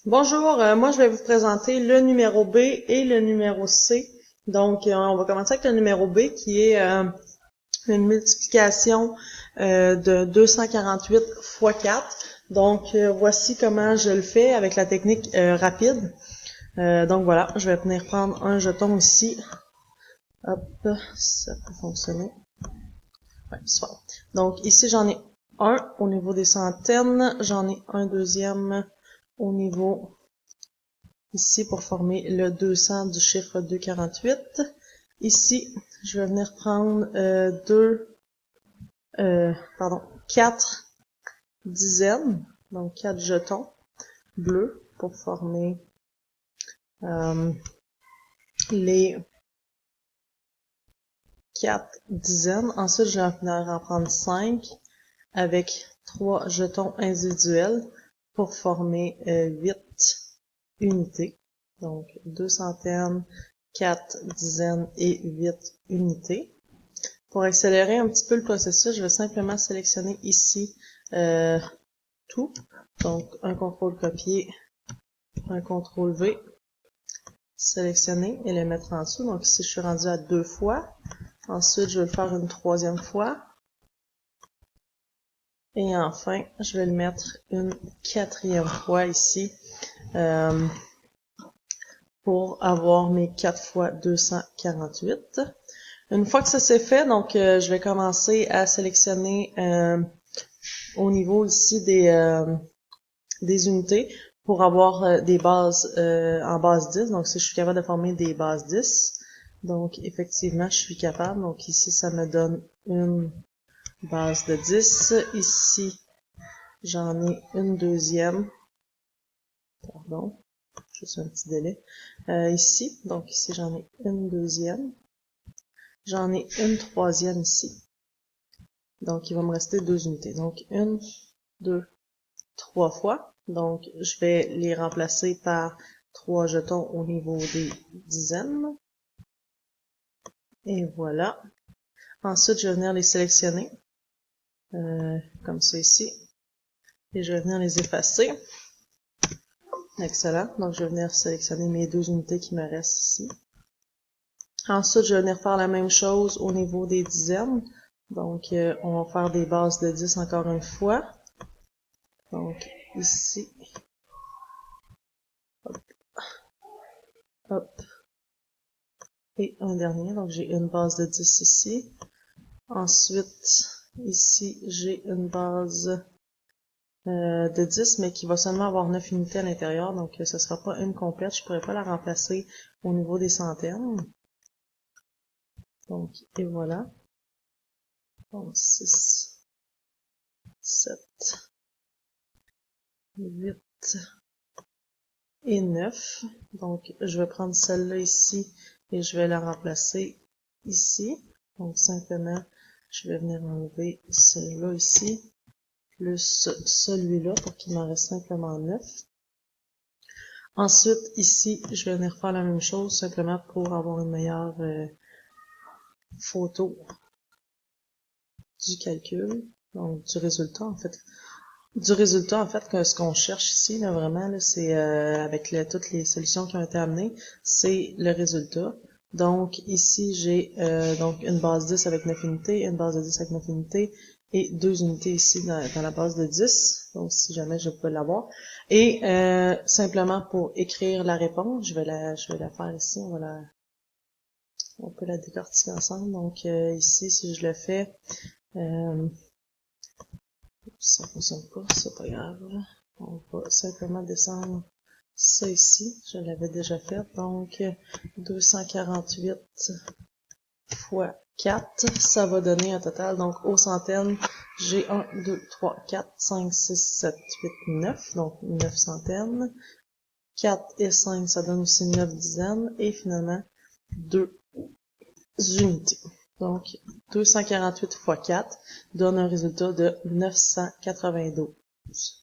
Bonjour, moi je vais vous présenter le numéro B et le numéro C. Donc, on va commencer avec le numéro B qui est une multiplication de 248 fois 4. Donc, voici comment je le fais avec la technique rapide. Donc voilà, je vais venir prendre un jeton ici. Hop, ça peut fonctionner. Ouais, super. Donc ici, j'en ai un au niveau des centaines. J'en ai un deuxième au niveau ici pour former le 200 du chiffre 248. Ici, je vais venir prendre 4 dizaines, donc 4 jetons bleus pour former les 4 dizaines. Ensuite, je vais venir en prendre 5 avec 3 jetons individuels pour former 8 unités. Donc, 2 centaines, 4 dizaines et 8 unités. Pour accélérer un petit peu le processus, je vais simplement sélectionner ici tout. Donc, un contrôle copier, un contrôle V, sélectionner et le mettre en dessous. Donc ici, je suis rendu à 2 fois. Ensuite, je vais le faire une troisième fois. Et enfin, je vais le mettre une quatrième fois ici pour avoir mes 4 fois 248. Une fois que ça c'est fait, donc je vais commencer à sélectionner au niveau ici des unités pour avoir des bases en base 10. Donc si je suis capable de former des bases 10, donc effectivement je suis capable. Donc ici ça me donne une base de 10. Ici j'en ai une deuxième. Pardon, juste un petit délai. Ici, donc ici j'en ai une deuxième. J'en ai une troisième ici. Donc il va me rester 2 unités. Donc 1, 2, 3 fois. Donc je vais les remplacer par 3 jetons au niveau des dizaines. Et voilà. Ensuite, je vais venir les sélectionner. Comme ça ici. Et je vais venir les effacer. Excellent. Donc je vais venir sélectionner mes 2 unités qui me restent ici. Ensuite, je vais venir faire la même chose au niveau des dizaines. Donc, on va faire des bases de 10 encore une fois. Donc, ici. Hop. Hop. Et un dernier. Donc, j'ai une base de 10 ici. Ensuite, ici, j'ai une base de 10, mais qui va seulement avoir 9 unités à l'intérieur. Donc, ce ne sera pas une complète. Je ne pourrais pas la remplacer au niveau des centaines. Donc, et voilà. Donc, 6, 7, 8 et 9. Donc, je vais prendre celle-là ici et je vais la remplacer ici. Donc, simplement, je vais venir enlever celui-là ici, plus celui-là pour qu'il m'en reste simplement 9. Ensuite, ici, je vais venir faire la même chose simplement pour avoir une meilleure photo du calcul, donc du résultat en fait. Que ce qu'on cherche ici, là, vraiment, là, c'est avec toutes les solutions qui ont été amenées, c'est le résultat. Donc ici, j'ai donc une base 10 avec 9 unités, une base de 10 avec 9 unités, et 2 unités ici dans la base de 10, donc si jamais je peux l'avoir. Et simplement pour écrire la réponse, je vais la faire ici, on peut la décortiquer ensemble. Donc ici, si je le fais, ça fonctionne pas, c'est pas grave. On va simplement descendre ça ici. Je l'avais déjà fait. Donc, 248 fois 4, ça va donner un total. Donc, aux centaines, j'ai 1, 2, 3, 4, 5, 6, 7, 8, 9. Donc, 9 centaines. 4 et 5, ça donne aussi 9 dizaines. Et finalement, 2 unités. Donc, 248 fois 4 donne un résultat de 992.